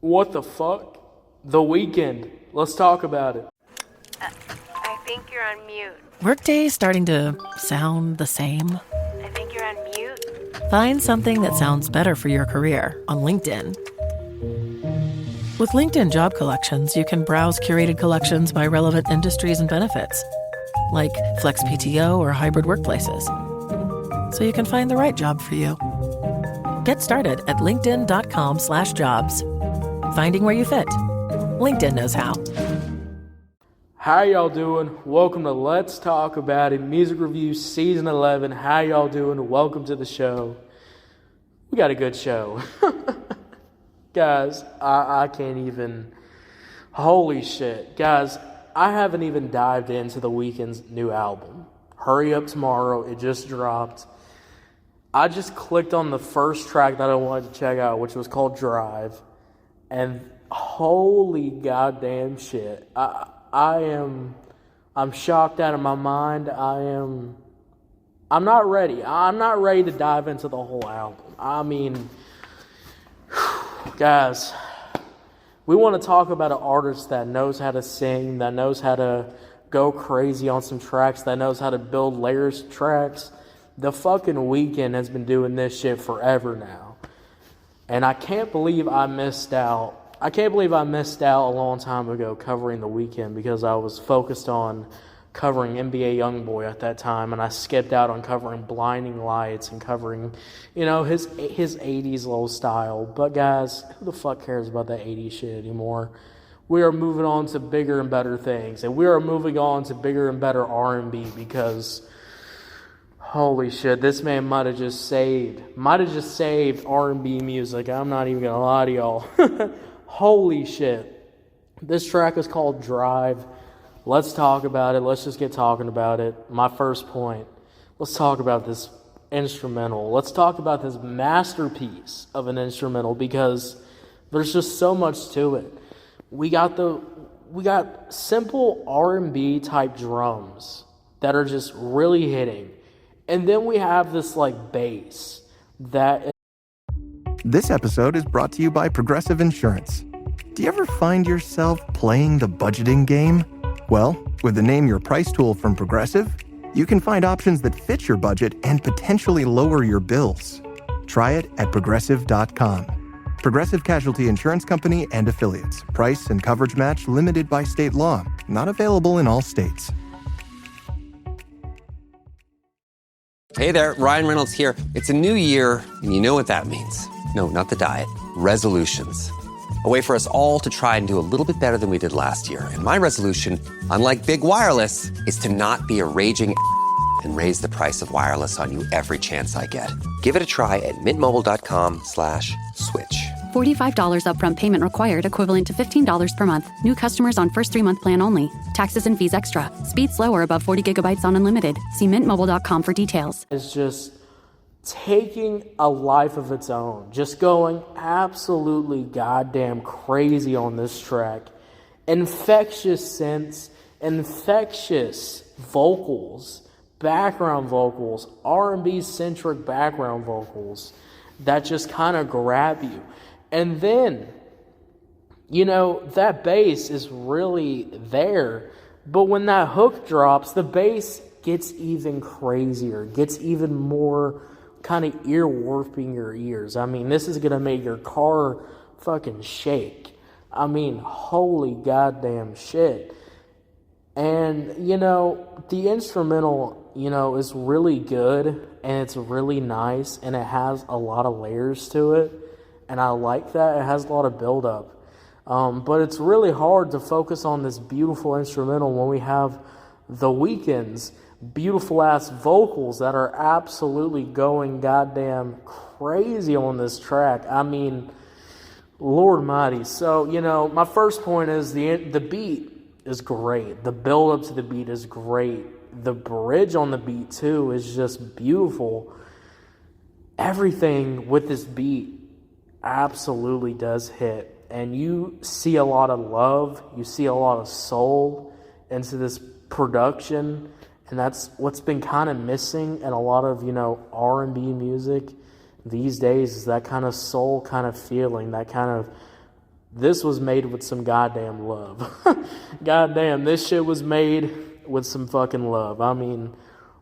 What the fuck? The Weeknd. Let's talk about it. I think you're on mute. Workday starting to sound the same? I think you're on mute. Find something that sounds better for your career on LinkedIn. With LinkedIn Job Collections, you can browse curated collections by relevant industries and benefits, like flex PTO or hybrid workplaces, so you can find the right job for you. Get started at linkedin.com/jobs. Finding where you fit. LinkedIn knows how. How y'all doing? Welcome to Let's Talk About It, Music Reviews Season 11. How y'all doing? Welcome to the show. We got a good show. Guys, I can't even... Holy shit. Guys, I haven't even dived into The Weeknd's new album. Hurry Up Tomorrow. It just dropped. I just clicked on the first track that I wanted to check out, which was called Drive. And holy goddamn shit. I'm shocked out of my mind. I'm not ready. I'm not ready to dive into the whole album. I mean, guys, we want to talk about an artist that knows how to sing, that knows how to go crazy on some tracks, that knows how to build layers to tracks. The fucking Weeknd has been doing this shit forever now. And I can't believe I missed out. I can't believe I missed out a long time ago covering The Weeknd because I was focused on covering NBA YoungBoy at that time, and I skipped out on covering Blinding Lights and covering, his 80s little style. But guys, who the fuck cares about that 80s shit anymore? We are moving on to bigger and better things, and we are moving on to bigger and better R&B because... holy shit, this man might have just saved R&B music. I'm not even going to lie to y'all. Holy shit. This track is called Drive. Let's talk about it. Let's just get talking about it. My first point. Let's talk about this instrumental. Let's talk about this masterpiece of an instrumental because there's just so much to it. We got simple R&B type drums that are just really hitting. And then we have this bass that... This episode is brought to you by Progressive Insurance. Do you ever find yourself playing the budgeting game? Well, with the Name Your Price tool from Progressive, you can find options that fit your budget and potentially lower your bills. Try it at Progressive.com. Progressive Casualty Insurance Company and Affiliates. Price and coverage match limited by state law. Not available in all states. Hey there, Ryan Reynolds here. It's a new year, and you know what that means. No, not the diet. Resolutions. A way for us all to try and do a little bit better than we did last year. And my resolution, unlike big wireless, is to not be a raging and raise the price of wireless on you every chance I get. Give it a try at mintmobile.com/switch. $45 upfront payment required, equivalent to $15 per month. New customers on first 3-month plan only. Taxes and fees extra. Speed slower above 40 gigabytes on unlimited. See mintmobile.com for details. It's just taking a life of its own. Just going absolutely goddamn crazy on this track. Infectious synths, infectious vocals, background vocals, R&B centric background vocals that just kind of grab you. And then, that bass is really there. But when that hook drops, the bass gets even crazier, gets even more kind of ear-warping your ears. I mean, this is going to make your car fucking shake. I mean, holy goddamn shit. And, the instrumental, is really good, and it's really nice, and it has a lot of layers to it. And I like that. It has a lot of build-up. But it's really hard to focus on this beautiful instrumental when we have The Weeknd's beautiful-ass vocals that are absolutely going goddamn crazy on this track. I mean, Lord mighty. So, my first point is the beat is great. The build-up to the beat is great. The bridge on the beat, too, is just beautiful. Everything with this beat absolutely does hit, and you see a lot of love, you see a lot of soul into this production, and that's what's been kind of missing in a lot of R&B music these days, is that kind of soul kind of feeling, that kind of this was made with some goddamn love. Goddamn, this shit was made with some fucking love. I mean,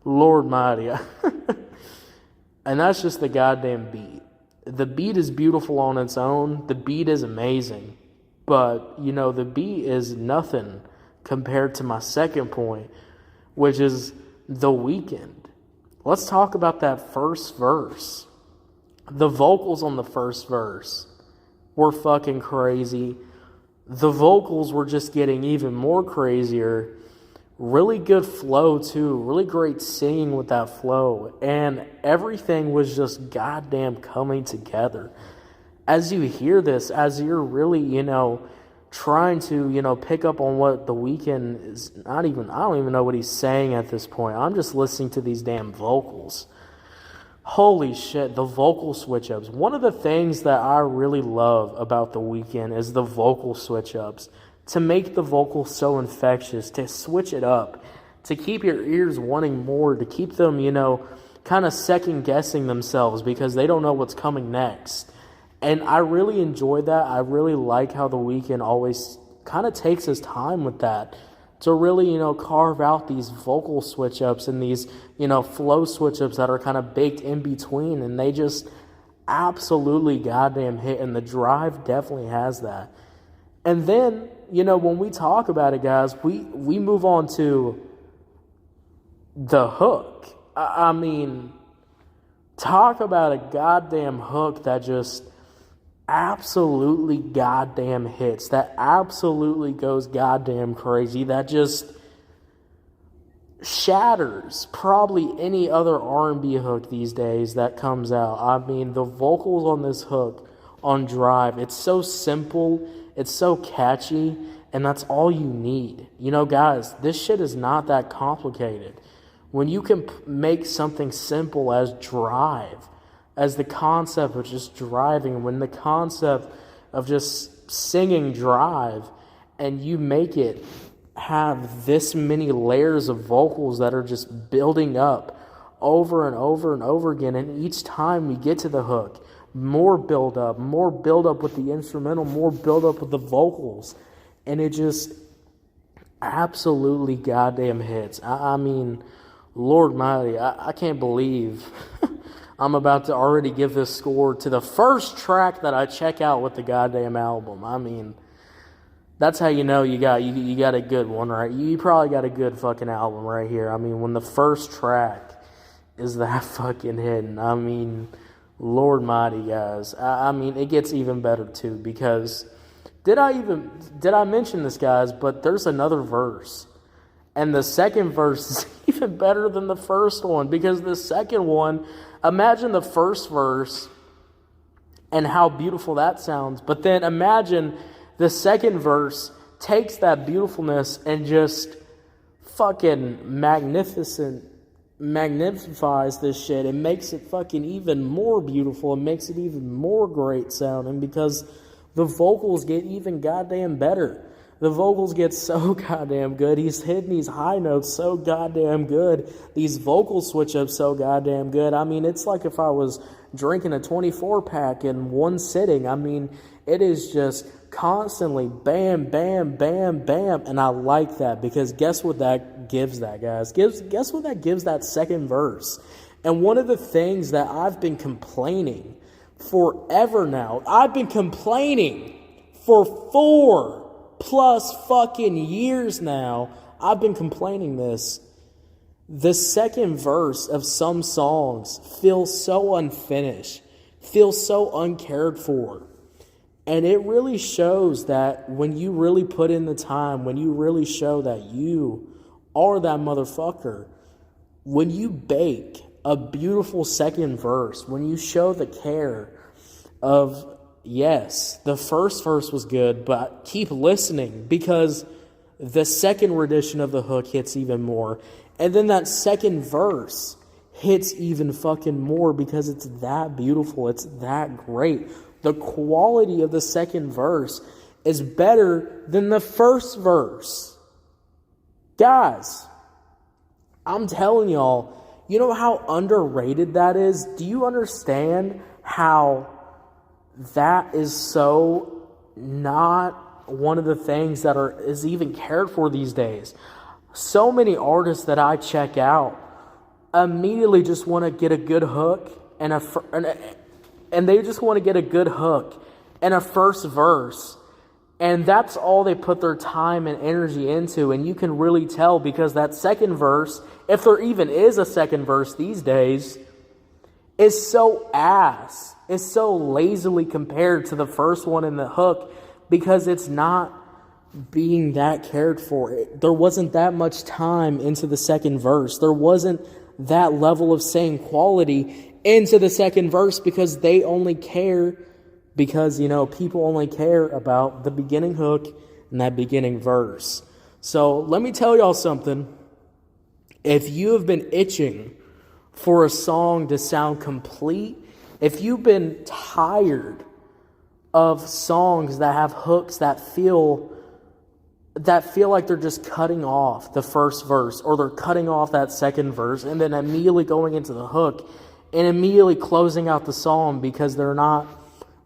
Lord mighty. And that's just the goddamn beat. The beat is beautiful on its own. The beat is amazing. But, you know, the beat is nothing compared to my second point, which is The Weeknd. Let's talk about that first verse. The vocals on the first verse were fucking crazy. The vocals were just getting even more crazier. Really good flow too. Really great singing with that flow. And everything was just goddamn coming together. As you hear this, as you're really, you know, trying to, you know, pick up on what The Weeknd is I don't even know what he's saying at this point. I'm just listening to these damn vocals. Holy shit, the vocal switch-ups. One of the things that I really love about The Weeknd is the vocal switch-ups. To make the vocal so infectious, to switch it up, to keep your ears wanting more, to keep them, you know, kind of second-guessing themselves because they don't know what's coming next. And I really enjoy that. I really like how The Weeknd always kind of takes his time with that to really, you know, carve out these vocal switch-ups and these, you know, flow switch-ups that are kind of baked in between. And they just absolutely goddamn hit. And The Drive definitely has that. And then, you know, when we talk about it, guys, we move on to the hook. I mean, talk about a goddamn hook that just absolutely goddamn hits, that absolutely goes goddamn crazy, that just shatters probably any other R&B hook these days that comes out. I mean, the vocals on this hook on Drive, it's so simple, it's so catchy, and that's all you need. You know, guys, this shit is not that complicated. When you can make something simple as Drive, as the concept of just driving, when the concept of just singing Drive, and you make it have this many layers of vocals that are just building up over and over and over again, and each time we get to the hook, more build up with the instrumental, more build up with the vocals, and it just absolutely goddamn hits. I mean, Lord mighty, I can't believe I'm about to already give this score to the first track that I check out with the goddamn album. I mean, that's how you know you got a good one, right? You probably got a good fucking album right here. I mean, when the first track is that fucking hidden, I mean, Lord mighty, guys. I mean, it gets even better too, because did I mention this, guys? But there's another verse. And the second verse is even better than the first one, because the second one, imagine the first verse and how beautiful that sounds. But then imagine the second verse takes that beautifulness and just fucking magnifies this shit and makes it fucking even more beautiful and makes it even more great sounding, because the vocals get even goddamn better. The vocals get so goddamn good. He's hitting these high notes so goddamn good. These vocal switch-ups so goddamn good. I mean, it's like if I was drinking a 24-pack in one sitting. I mean, it is just constantly bam, bam, bam, bam. And I like that, because guess what that gives that, guys? Guess what that gives that second verse? And one of the things that I've been complaining forever now, I've been complaining for 4+ fucking years now, I've been complaining this. The second verse of some songs feels so unfinished, feels so uncared for. And it really shows that when you really put in the time, when you really show that you are that motherfucker, when you bake a beautiful second verse, when you show the care of, yes, the first verse was good, but keep listening, because the second rendition of the hook hits even more. And then that second verse hits even fucking more, because it's that beautiful. It's that great. The quality of the second verse is better than the first verse. Guys, I'm telling y'all, you know how underrated that is? Do you understand how that is so not one of the things that is even cared for these days. So many artists that I check out immediately just want to get a good hook and they just want to get a good hook and a first verse. And that's all they put their time and energy into. And you can really tell because that second verse, if there even is a second verse these days, is so ass. It's so lazily compared to the first one in the hook because it's not being that cared for. There wasn't that much time into the second verse. There wasn't that level of saying quality into the second verse because they only care because, people only care about the beginning hook and that beginning verse. So let me tell y'all something. If you have been itching for a song to sound complete, if you've been tired of songs that have hooks that feel like they're just cutting off the first verse or they're cutting off that second verse and then immediately going into the hook and immediately closing out the song because they're not,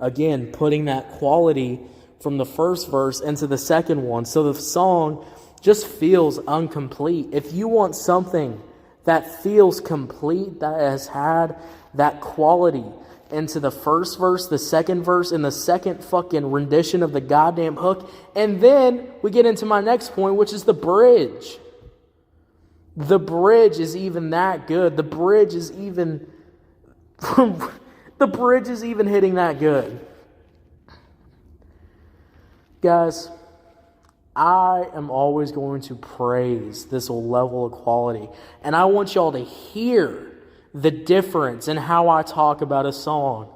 again, putting that quality from the first verse into the second one. So the song just feels incomplete. If you want something that feels complete, that has had that quality into the first verse, the second verse, and the second fucking rendition of the goddamn hook, and then we get into my next point, which is the bridge. The bridge is even that good. The bridge is even hitting that good. Guys, I am always going to praise this level of quality. And I want y'all to hear the difference in how I talk about a song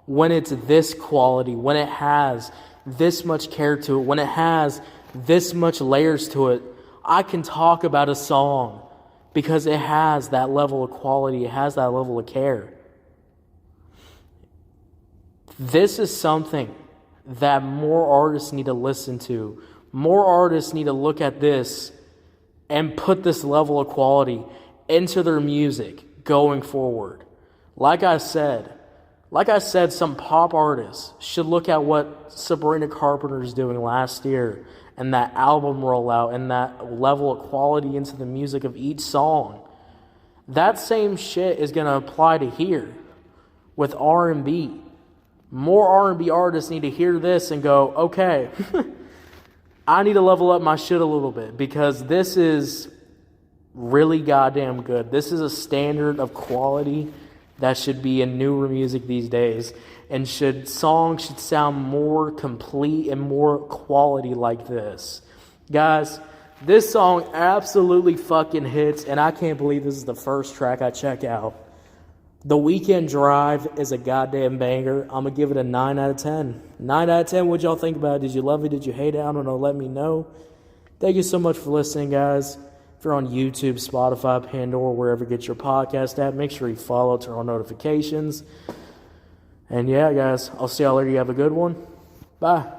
when it's this quality, when it has this much care to it, when it has this much layers to it. I can talk about a song because it has that level of quality, it has that level of care. This is something that more artists need to listen to. More artists need to look at this and put this level of quality into their music going forward. Like I said, some pop artists should look at what Sabrina Carpenter is doing last year and that album rollout and that level of quality into the music of each song. That same shit is going to apply to here with R&B. More R&B artists need to hear this and go, okay, I need to level up my shit a little bit because this is really goddamn good. This is a standard of quality that should be in newer music these days, and songs should sound more complete and more quality like this. Guys, this song absolutely fucking hits, and I can't believe this is the first track I check out. The Weekend Drive is a goddamn banger. I'm going to give it a 9 out of 10. 9 out of 10, what'd y'all think about it? Did you love it? Did you hate it? I don't know. Let me know. Thank you so much for listening, guys. If you're on YouTube, Spotify, Pandora, wherever you get your podcast at, make sure you follow, turn on notifications. And yeah, guys, I'll see y'all later. You have a good one. Bye.